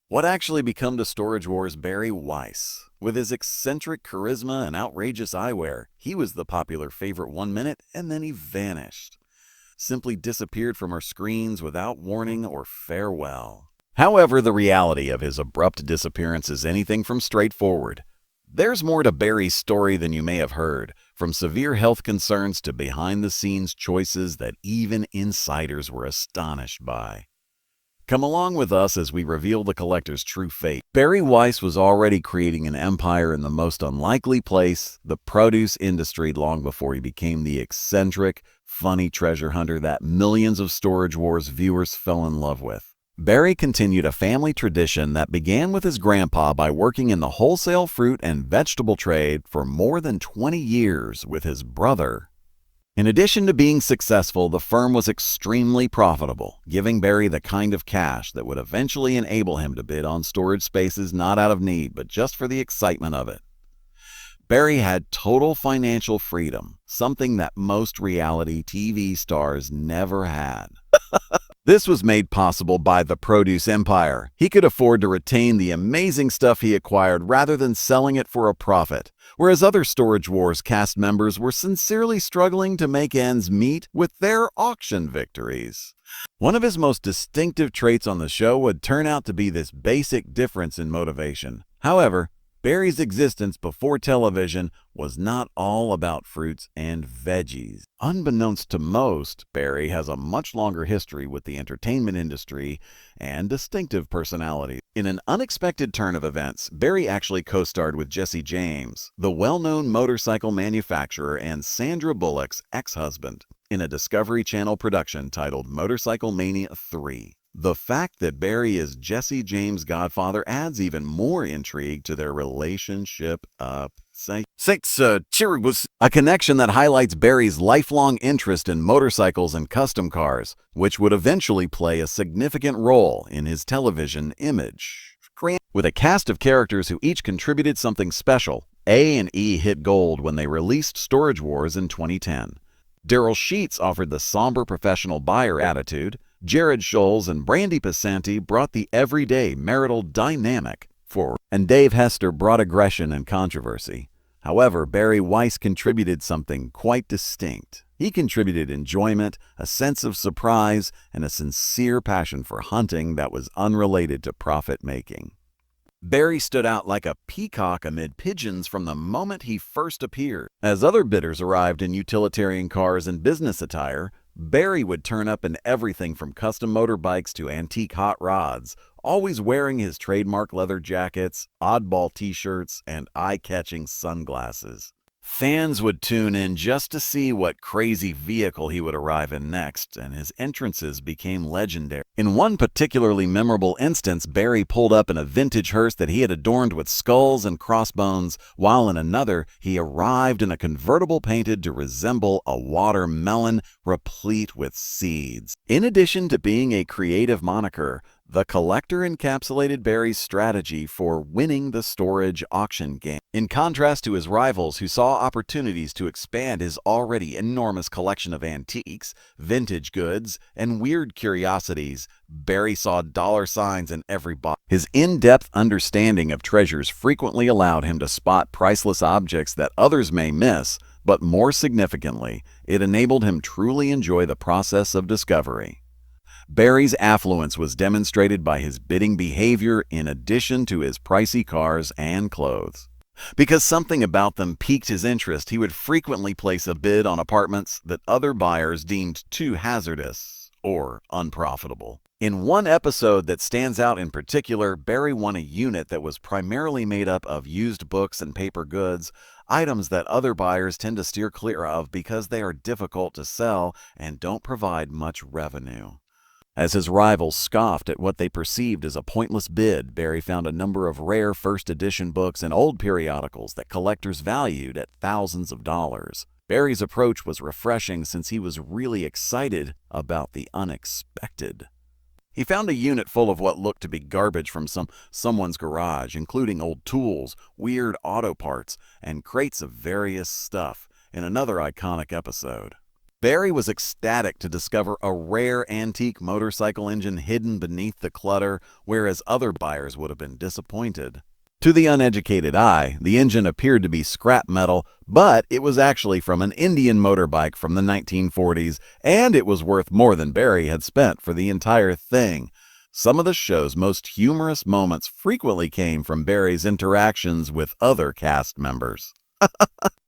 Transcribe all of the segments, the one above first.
What actually became to Storage Wars Barry Weiss? With his eccentric charisma and outrageous eyewear, he was the popular favorite 1 minute and then he vanished. Simply disappeared from our screens without warning or farewell. However, the reality of his abrupt disappearance is anything from straightforward. There's more to Barry's story than you may have heard, from severe health concerns to behind-the-scenes choices that even insiders were astonished by. Come along with us as we reveal the collector's true fate. Barry Weiss was already creating an empire in the most unlikely place, the produce industry, long before he became the eccentric, funny treasure hunter that millions of Storage Wars viewers fell in love with. Barry continued a family tradition that began with his grandpa by working in the wholesale fruit and vegetable trade for more than 20 years with his brother. In addition to being successful, the firm was extremely profitable, giving Barry the kind of cash that would eventually enable him to bid on storage spaces not out of need, but just for the excitement of it. Barry had total financial freedom, something that most reality TV stars never had. This was made possible by the produce empire. He could afford to retain the amazing stuff he acquired rather than selling it for a profit, whereas other Storage Wars cast members were sincerely struggling to make ends meet with their auction victories. One of his most distinctive traits on the show would turn out to be this basic difference in motivation. However, Barry's existence before television was not all about fruits and veggies. Unbeknownst to most, Barry has a much longer history with the entertainment industry and distinctive personality. In an unexpected turn of events, Barry actually co-starred with Jesse James, the well-known motorcycle manufacturer and Sandra Bullock's ex-husband, in a Discovery Channel production titled Motorcycle Mania 3. The fact that Barry is Jesse James' godfather adds even more intrigue to their relationship. A connection that highlights Barry's lifelong interest in motorcycles and custom cars, which would eventually play a significant role in his television image. With a cast of characters who each contributed something special, A and E hit gold when they released Storage Wars in 2010. Daryl Sheets offered the somber professional buyer attitude. Jared Scholes and Brandy Pasanti brought the everyday marital dynamic forward, and Dave Hester brought aggression and controversy. However, Barry Weiss contributed something quite distinct. He contributed enjoyment, a sense of surprise, and a sincere passion for hunting that was unrelated to profit-making. Barry stood out like a peacock amid pigeons from the moment he first appeared. As other bidders arrived in utilitarian cars and business attire, Barry would turn up in everything from custom motorbikes to antique hot rods, always wearing his trademark leather jackets, oddball t-shirts, and eye-catching sunglasses. Fans would tune in just to see what crazy vehicle he would arrive in next, and his entrances became legendary. In one particularly memorable instance, Barry pulled up in a vintage hearse that he had adorned with skulls and crossbones, while in another, he arrived in a convertible painted to resemble a watermelon replete with seeds. In addition to being a creative moniker, the collector encapsulated Barry's strategy for winning the storage auction game. In contrast to his rivals who saw opportunities to expand his already enormous collection of antiques, vintage goods, and weird curiosities, Barry saw dollar signs in every box. His in-depth understanding of treasures frequently allowed him to spot priceless objects that others may miss, but more significantly, it enabled him truly enjoy the process of discovery. Barry's affluence was demonstrated by his bidding behavior in addition to his pricey cars and clothes. Because something about them piqued his interest, he would frequently place a bid on apartments that other buyers deemed too hazardous or unprofitable. In one episode that stands out in particular, Barry won a unit that was primarily made up of used books and paper goods, items that other buyers tend to steer clear of because they are difficult to sell and don't provide much revenue. As his rivals scoffed at what they perceived as a pointless bid, Barry found a number of rare first edition books and old periodicals that collectors valued at thousands of dollars. Barry's approach was refreshing since he was really excited about the unexpected. He found a unit full of what looked to be garbage from someone's garage, including old tools, weird auto parts, and crates of various stuff in another iconic episode. Barry was ecstatic to discover a rare antique motorcycle engine hidden beneath the clutter, whereas other buyers would have been disappointed. To the uneducated eye, the engine appeared to be scrap metal, but it was actually from an Indian motorbike from the 1940s, and it was worth more than Barry had spent for the entire thing. Some of the show's most humorous moments frequently came from Barry's interactions with other cast members.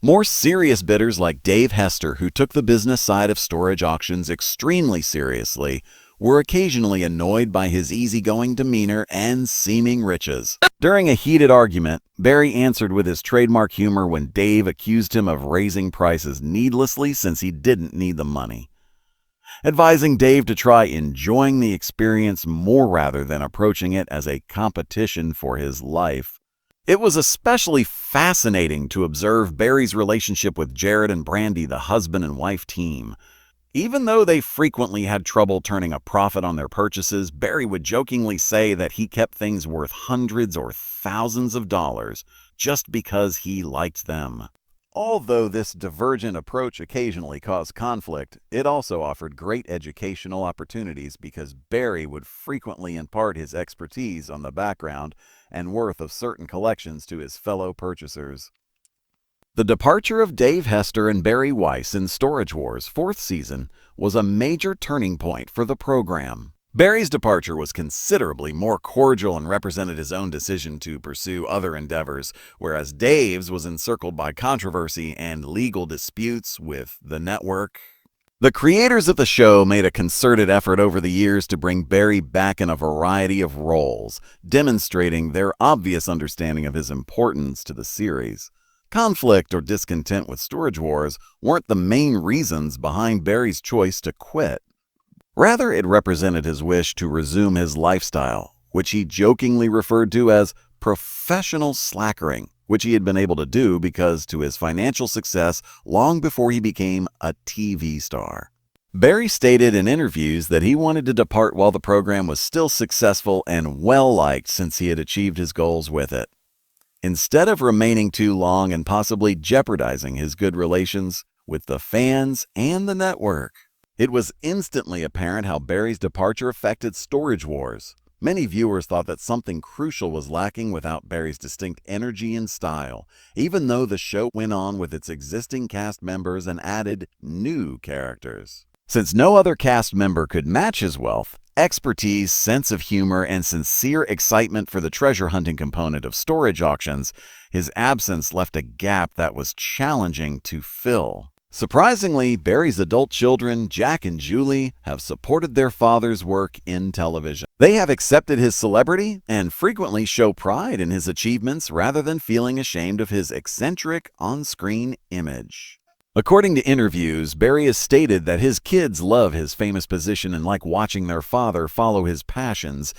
More serious bidders like Dave Hester, who took the business side of storage auctions extremely seriously, were occasionally annoyed by his easygoing demeanor and seeming riches. During a heated argument, Barry answered with his trademark humor when Dave accused him of raising prices needlessly since he didn't need the money, advising Dave to try enjoying the experience more rather than approaching it as a competition for his life. It was especially fascinating to observe Barry's relationship with Jared and Brandy, the husband and wife team. Even though they frequently had trouble turning a profit on their purchases, Barry would jokingly say that he kept things worth hundreds or thousands of dollars just because he liked them. Although this divergent approach occasionally caused conflict, it also offered great educational opportunities because Barry would frequently impart his expertise on the background and worth of certain collections to his fellow purchasers. The departure of Dave Hester and Barry Weiss in Storage Wars' fourth season was a major turning point for the program. Barry's departure was considerably more cordial and represented his own decision to pursue other endeavors, whereas Dave's was encircled by controversy and legal disputes with the network. The creators of the show made a concerted effort over the years to bring Barry back in a variety of roles, demonstrating their obvious understanding of his importance to the series. Conflict or discontent with Storage Wars weren't the main reasons behind Barry's choice to quit. Rather, it represented his wish to resume his lifestyle, which he jokingly referred to as professional slackering, which he had been able to do because to his financial success long before he became a TV star. Barry stated in interviews that he wanted to depart while the program was still successful and well-liked since he had achieved his goals with it, instead of remaining too long and possibly jeopardizing his good relations with the fans and the network. It was instantly apparent how Barry's departure affected Storage Wars. Many viewers thought that something crucial was lacking without Barry's distinct energy and style, even though the show went on with its existing cast members and added new characters. Since no other cast member could match his wealth, expertise, sense of humor, and sincere excitement for the treasure hunting component of storage auctions, his absence left a gap that was challenging to fill. Surprisingly, Barry's adult children, Jack and Julie, have supported their father's work in television. They have accepted his celebrity and frequently show pride in his achievements rather than feeling ashamed of his eccentric on-screen image. According to interviews, Barry has stated that his kids love his famous position and like watching their father follow his passions,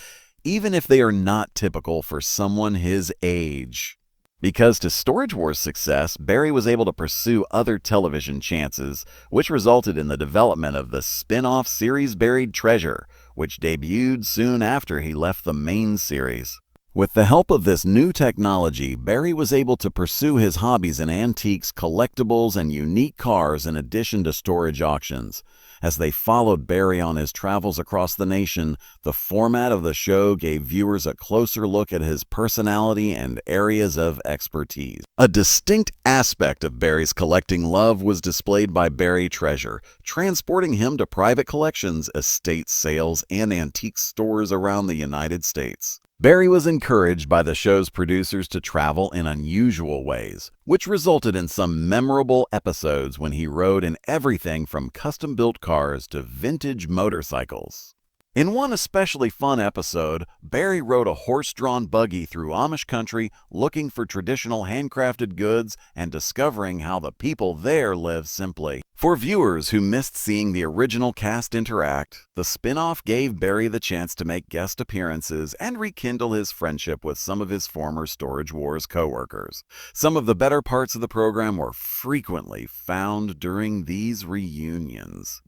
even if they are not typical for someone his age. Because to Storage Wars' success, Barry was able to pursue other television chances, which resulted in the development of the spin-off series Buried Treasure, which debuted soon after he left the main series. With the help of this new technology, Barry was able to pursue his hobbies in antiques, collectibles, and unique cars in addition to storage auctions. As they followed Barry on his travels across the nation, the format of the show gave viewers a closer look at his personality and areas of expertise. A distinct aspect of Barry's collecting love was displayed by Barry Treasure, transporting him to private collections, estate sales, and antique stores around the United States. Barry was encouraged by the show's producers to travel in unusual ways, which resulted in some memorable episodes when he rode in everything from custom-built cars to vintage motorcycles. In one especially fun episode, Barry rode a horse-drawn buggy through Amish country looking for traditional handcrafted goods and discovering how the people there live simply. For viewers who missed seeing the original cast interact, the spin-off gave Barry the chance to make guest appearances and rekindle his friendship with some of his former Storage Wars co-workers. Some of the better parts of the program were frequently found during these reunions.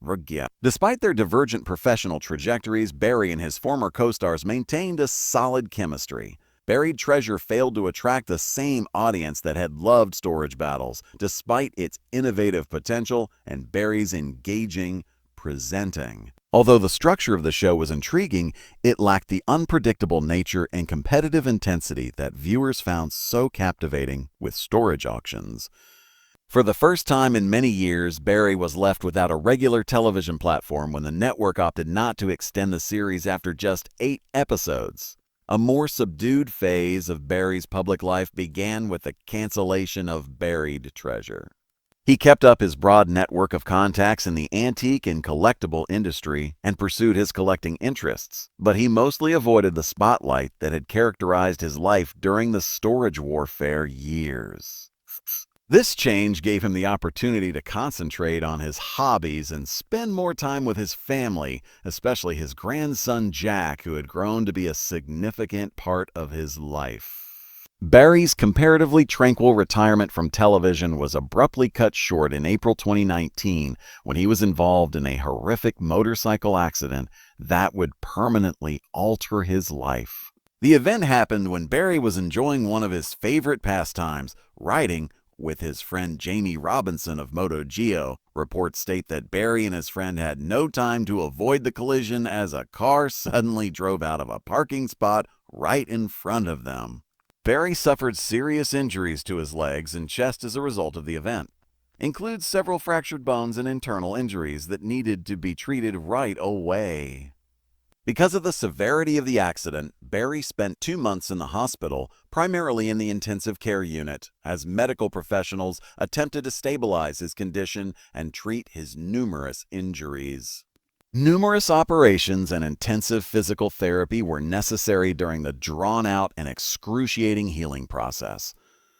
Despite their divergent professional trajectories, Barry and his former co-stars maintained a solid chemistry. Buried Treasure failed to attract the same audience that had loved Storage Battles, despite its innovative potential and Barry's engaging presenting. Although the structure of the show was intriguing, it lacked the unpredictable nature and competitive intensity that viewers found so captivating with storage auctions. For the first time in many years, Barry was left without a regular television platform when the network opted not to extend the series after just 8 episodes. A more subdued phase of Barry's public life began with the cancellation of Buried Treasure. He kept up his broad network of contacts in the antique and collectible industry and pursued his collecting interests, but he mostly avoided the spotlight that had characterized his life during the storage warfare years. This change gave him the opportunity to concentrate on his hobbies and spend more time with his family, especially his grandson Jack, who had grown to be a significant part of his life. Barry's comparatively tranquil retirement from television was abruptly cut short in April 2019 when he was involved in a horrific motorcycle accident that would permanently alter his life. The event happened when Barry was enjoying one of his favorite pastimes, riding with his friend Jamie Robinson of MotoGeo. Reports state that Barry and his friend had no time to avoid the collision as a car suddenly drove out of a parking spot right in front of them. Barry suffered serious injuries to his legs and chest as a result of the event. Includes several fractured bones and internal injuries that needed to be treated right away. Because of the severity of the accident, Barry spent 2 months in the hospital, primarily in the intensive care unit, as medical professionals attempted to stabilize his condition and treat his numerous injuries. Numerous operations and intensive physical therapy were necessary during the drawn-out and excruciating healing process.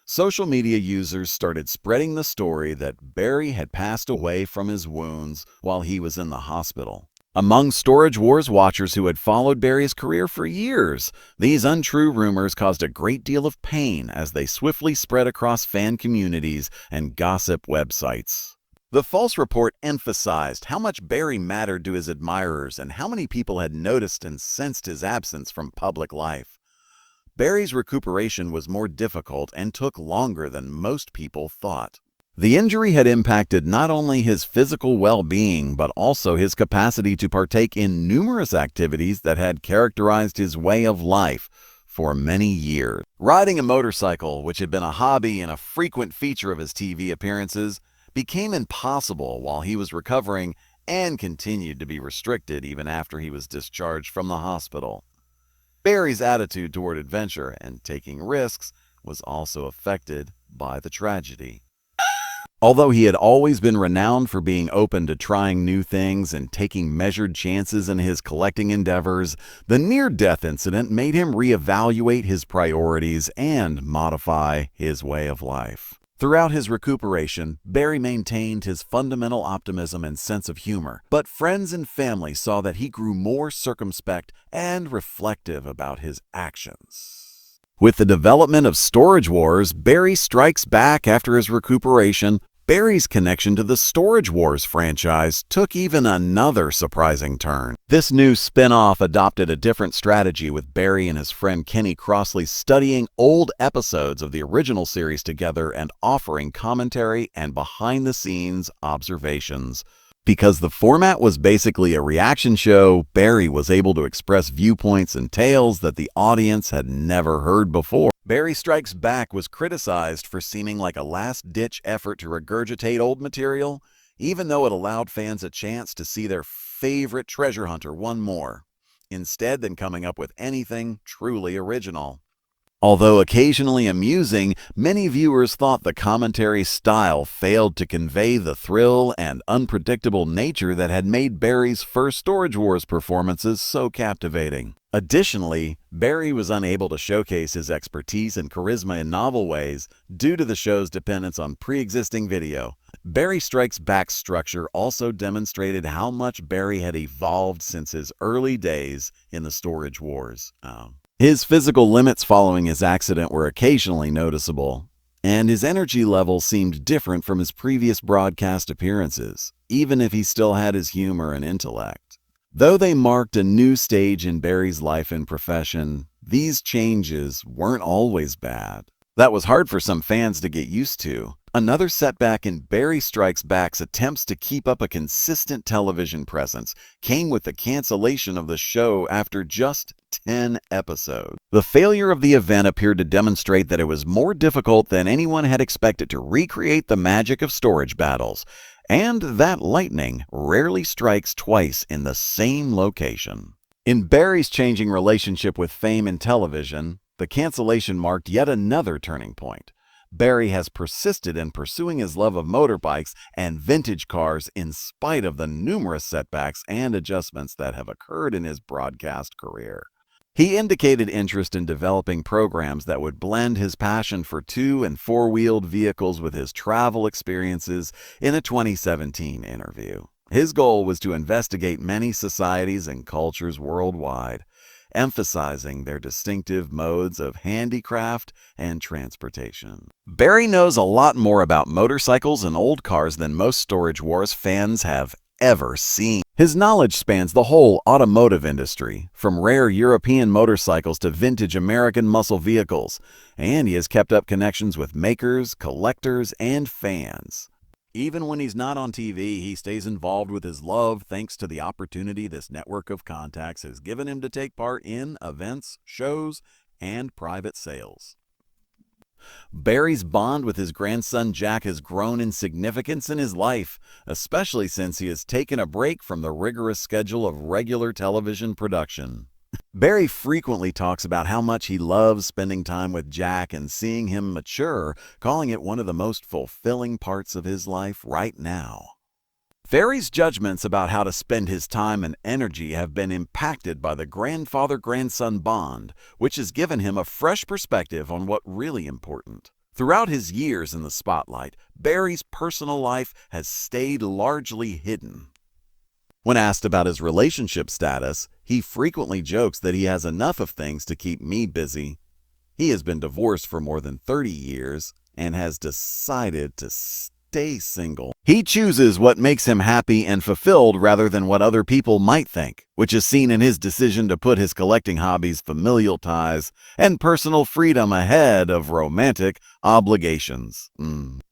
Social media users started spreading the story that Barry had passed away from his wounds while he was in the hospital. Among Storage Wars watchers who had followed Barry's career for years, these untrue rumors caused a great deal of pain as they swiftly spread across fan communities and gossip websites. The false report emphasized how much Barry mattered to his admirers and how many people had noticed and sensed his absence from public life. Barry's recuperation was more difficult and took longer than most people thought. The injury had impacted not only his physical well-being, but also his capacity to partake in numerous activities that had characterized his way of life for many years. Riding a motorcycle, which had been a hobby and a frequent feature of his TV appearances, became impossible while he was recovering and continued to be restricted even after he was discharged from the hospital. Barry's attitude toward adventure and taking risks was also affected by the tragedy. Although he had always been renowned for being open to trying new things and taking measured chances in his collecting endeavors, the near-death incident made him reevaluate his priorities and modify his way of life. Throughout his recuperation, Barry maintained his fundamental optimism and sense of humor, but friends and family saw that he grew more circumspect and reflective about his actions. With the development of Storage Wars, Barry strikes back after his recuperation. Barry's connection to the Storage Wars franchise took even another surprising turn. This new spin-off adopted a different strategy, with Barry and his friend Kenny Crossley studying old episodes of the original series together and offering commentary and behind-the-scenes observations. Because the format was basically a reaction show, Barry was able to express viewpoints and tales that the audience had never heard before. Barry Strikes Back was criticized for seeming like a last-ditch effort to regurgitate old material, even though it allowed fans a chance to see their favorite treasure hunter one more, instead than coming up with anything truly original. Although occasionally amusing, many viewers thought the commentary style failed to convey the thrill and unpredictable nature that had made Barry's first Storage Wars performances so captivating. Additionally, Barry was unable to showcase his expertise and charisma in novel ways due to the show's dependence on pre-existing video. Barry Strikes Back's structure also demonstrated how much Barry had evolved since his early days in the Storage Wars. His physical limits following his accident were occasionally noticeable, and his energy level seemed different from his previous broadcast appearances, even if he still had his humor and intellect. Though they marked a new stage in Barry's life and profession, These changes weren't always bad. That was hard for some fans to get used to. Another setback in Barry Strikes Back's attempts to keep up a consistent television presence came with the cancellation of the show after just 10 episodes. The failure of the event appeared to demonstrate that it was more difficult than anyone had expected to recreate the magic of storage battles, and that lightning rarely strikes twice in the same location. In Barry's changing relationship with fame in television, the cancellation marked yet another turning point. Barry has persisted in pursuing his love of motorbikes and vintage cars in spite of the numerous setbacks and adjustments that have occurred in his broadcast career. He indicated interest in developing programs that would blend his passion for two- and four-wheeled vehicles with his travel experiences in a 2017 interview. His goal was to investigate many societies and cultures worldwide, emphasizing their distinctive modes of handicraft and transportation. Barry knows a lot more about motorcycles and old cars than most Storage Wars fans have ever seen. His knowledge spans the whole automotive industry, from rare European motorcycles to vintage American muscle vehicles, and he has kept up connections with makers, collectors, and fans. Even when he's not on TV, he stays involved with his love thanks to the opportunity this network of contacts has given him to take part in events, shows, and private sales. Barry's bond with his grandson Jack has grown in significance in his life, especially since he has taken a break from the rigorous schedule of regular television production. Barry frequently talks about how much he loves spending time with Jack and seeing him mature, calling it one of the most fulfilling parts of his life right now. Barry's judgments about how to spend his time and energy have been impacted by the grandfather-grandson bond, which has given him a fresh perspective on what's really important. Throughout his years in the spotlight, Barry's personal life has stayed largely hidden. When asked about his relationship status, he frequently jokes that he has enough of things to keep me busy. He has been divorced for more than 30 years and has decided to stay single. He chooses what makes him happy and fulfilled rather than what other people might think, which is seen in his decision to put his collecting hobbies, familial ties, and personal freedom ahead of romantic obligations.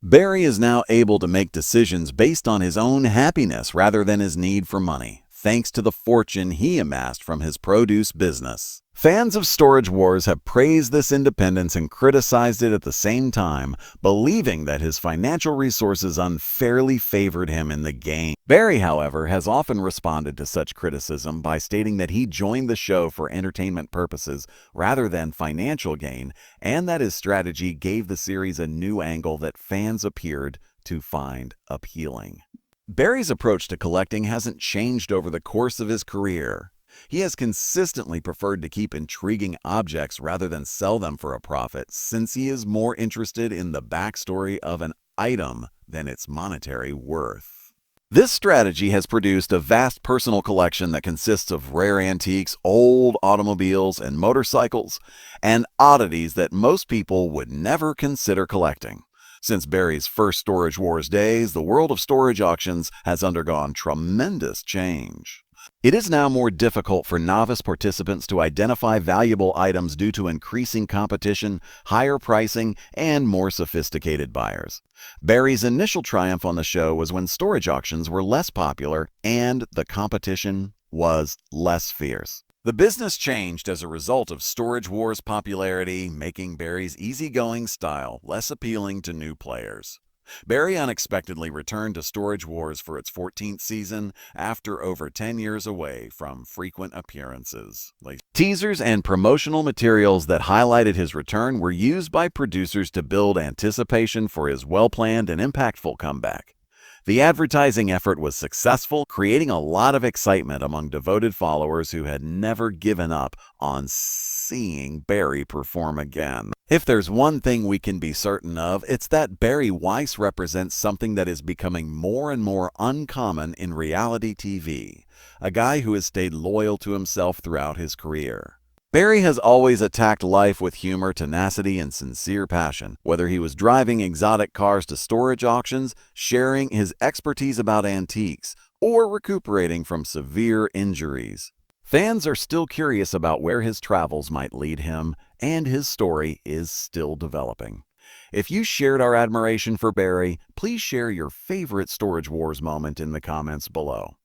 Barry is now able to make decisions based on his own happiness rather than his need for money, thanks to the fortune he amassed from his produce business. Fans of Storage Wars have praised this independence and criticized it at the same time, believing that his financial resources unfairly favored him in the game. Barry, however, has often responded to such criticism by stating that he joined the show for entertainment purposes rather than financial gain, and that his strategy gave the series a new angle that fans appeared to find appealing. Barry's approach to collecting hasn't changed over the course of his career. He has consistently preferred to keep intriguing objects rather than sell them for a profit, since he is more interested in the backstory of an item than its monetary worth. This strategy has produced a vast personal collection that consists of rare antiques, old automobiles and motorcycles, and oddities that most people would never consider collecting. Since Barry's first Storage Wars days, the world of storage auctions has undergone tremendous change. It is now more difficult for novice participants to identify valuable items due to increasing competition, higher pricing, and more sophisticated buyers. Barry's initial triumph on the show was when storage auctions were less popular and the competition was less fierce. The business changed as a result of Storage Wars' popularity, making Barry's easygoing style less appealing to new players. Barry unexpectedly returned to Storage Wars for its 14th season after over 10 years away from frequent appearances. Teasers and promotional materials that highlighted his return were used by producers to build anticipation for his well-planned and impactful comeback. The advertising effort was successful, creating a lot of excitement among devoted followers who had never given up on seeing Barry perform again. If there's one thing we can be certain of, it's that Barry Weiss represents something that is becoming more and more uncommon in reality TV, a guy who has stayed loyal to himself throughout his career. Barry has always attacked life with humor, tenacity, and sincere passion, whether he was driving exotic cars to storage auctions, sharing his expertise about antiques, or recuperating from severe injuries. Fans are still curious about where his travels might lead him, and his story is still developing. If you shared our admiration for Barry, please share your favorite Storage Wars moment in the comments below.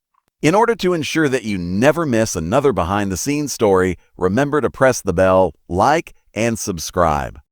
In order to ensure that you never miss another behind-the-scenes story, remember to press the bell, like, and subscribe.